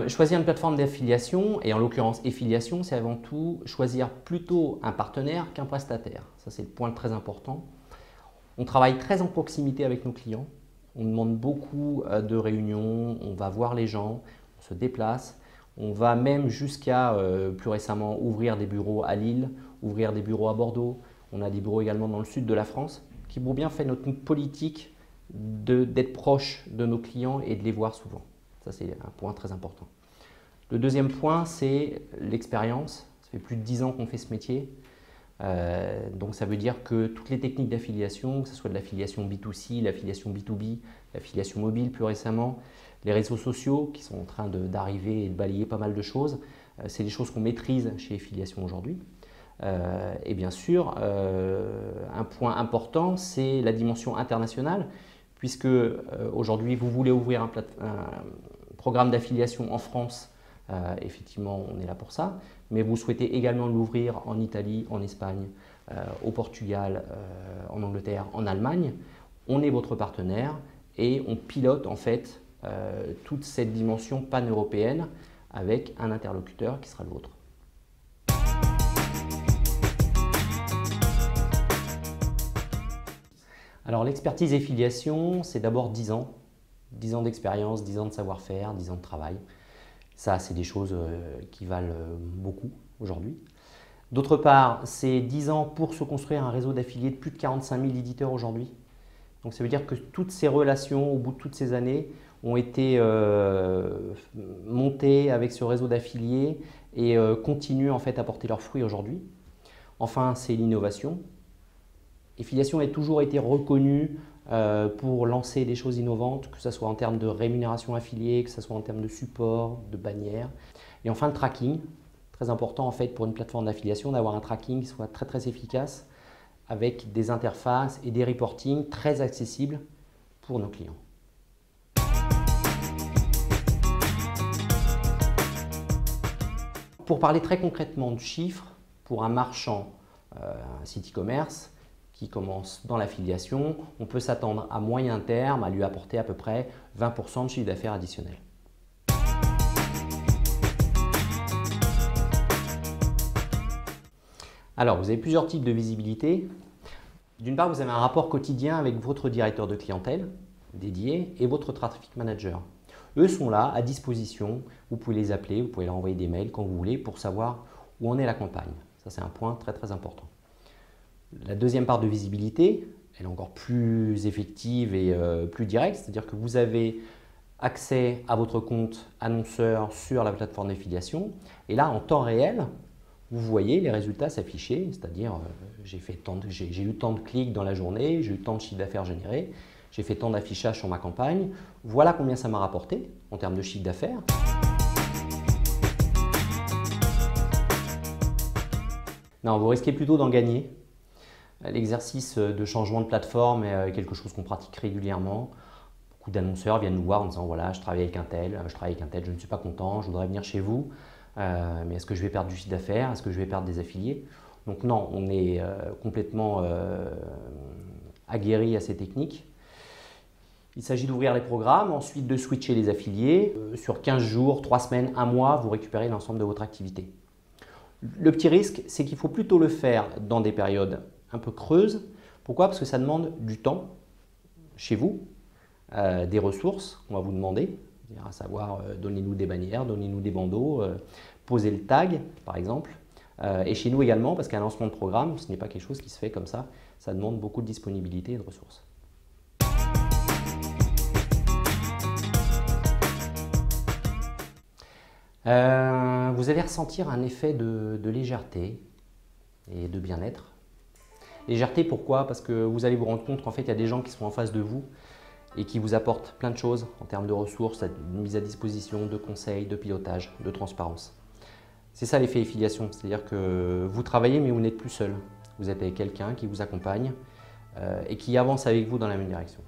Choisir une plateforme d'affiliation, et en l'occurrence affiliation, c'est avant tout choisir plutôt un partenaire qu'un prestataire. Ça, c'est le point très important. On travaille très en proximité avec nos clients. On demande beaucoup de réunions, on va voir les gens, on se déplace. On va même jusqu'à, plus récemment, ouvrir des bureaux à Lille, ouvrir des bureaux à Bordeaux. On a des bureaux également dans le sud de la France, qui pour bien fait notre politique d'être proche de nos clients et de les voir souvent. Ça, c'est un point très important. Le deuxième point, c'est l'expérience. Ça fait plus de 10 ans qu'on fait ce métier. Donc ça veut dire que toutes les techniques d'affiliation, que ce soit de l'affiliation B2C, l'affiliation B2B, l'affiliation mobile plus récemment, les réseaux sociaux qui sont en train d'arriver et de balayer pas mal de choses, c'est des choses qu'on maîtrise chez Affiliation aujourd'hui. Et bien sûr, un point important, c'est la dimension internationale, puisque aujourd'hui vous voulez ouvrir un programme d'affiliation en France, effectivement on est là pour ça, mais vous souhaitez également l'ouvrir en Italie, en Espagne, au Portugal, en Angleterre, en Allemagne. On est votre partenaire et on pilote en fait toute cette dimension pan-européenne avec un interlocuteur qui sera le vôtre. Alors l'expertise et filiation, c'est d'abord 10 ans. 10 ans d'expérience, 10 ans de savoir-faire, 10 ans de travail. Ça, c'est des choses qui valent beaucoup aujourd'hui. D'autre part, c'est 10 ans pour se construire un réseau d'affiliés de plus de 45 000 éditeurs aujourd'hui. Donc ça veut dire que toutes ces relations, au bout de toutes ces années, ont été montées avec ce réseau d'affiliés et continuent en fait à porter leurs fruits aujourd'hui. Enfin, c'est l'innovation. Affiliation a toujours été reconnue pour lancer des choses innovantes, que ce soit en termes de rémunération affiliée, que ce soit en termes de support, de bannières. Et enfin, le tracking. Très important en fait pour une plateforme d'affiliation d'avoir un tracking qui soit très efficace avec des interfaces et des reportings très accessibles pour nos clients. Pour parler très concrètement de chiffres, pour un marchand, un site e-commerce qui commence dans l'affiliation, on peut s'attendre à moyen terme à lui apporter à peu près 20% de chiffre d'affaires additionnel. Alors, vous avez plusieurs types de visibilité. D'une part, vous avez un rapport quotidien avec votre directeur de clientèle dédié et votre traffic manager. Eux sont là à disposition, vous pouvez les appeler, vous pouvez leur envoyer des mails quand vous voulez pour savoir où en est la campagne. Ça, c'est un point très important. La deuxième part de visibilité, elle est encore plus effective et plus directe, c'est-à-dire que vous avez accès à votre compte annonceur sur la plateforme d'affiliation et là, en temps réel, vous voyez les résultats s'afficher, c'est-à-dire j'ai eu tant de clics dans la journée, j'ai eu tant de chiffre d'affaires généré, j'ai fait tant d'affichage sur ma campagne, voilà combien ça m'a rapporté en termes de chiffre d'affaires. Non, vous risquez plutôt d'en gagner. L'exercice de changement de plateforme est quelque chose qu'on pratique régulièrement. Beaucoup d'annonceurs viennent nous voir en disant voilà, je travaille avec un tel, je ne suis pas content, je voudrais venir chez vous, mais est-ce que je vais perdre du chiffre d'affaires, est-ce que je vais perdre des affiliés? Donc non, on est complètement aguerri à ces techniques. Il s'agit d'ouvrir les programmes, ensuite de switcher les affiliés. Sur 15 jours, 3 semaines, 1 mois, vous récupérez l'ensemble de votre activité. Le petit risque, c'est qu'il faut plutôt le faire dans des périodes un peu creuses. Pourquoi? Parce que ça demande du temps chez vous, des ressources qu'on va vous demander, à savoir donnez-nous des bannières, donnez-nous des bandeaux, posez le tag par exemple. Et chez nous également, parce qu'un lancement de programme, ce n'est pas quelque chose qui se fait comme ça demande beaucoup de disponibilité et de ressources. Vous allez ressentir un effet de légèreté et de bien-être. Légèreté, pourquoi? Parce que vous allez vous rendre compte qu'en fait, il y a des gens qui sont en face de vous et qui vous apportent plein de choses en termes de ressources, de mise à disposition, de conseils, de pilotage, de transparence. C'est ça l'effet affiliation, c'est-à-dire que vous travaillez mais vous n'êtes plus seul. Vous êtes avec quelqu'un qui vous accompagne et qui avance avec vous dans la même direction.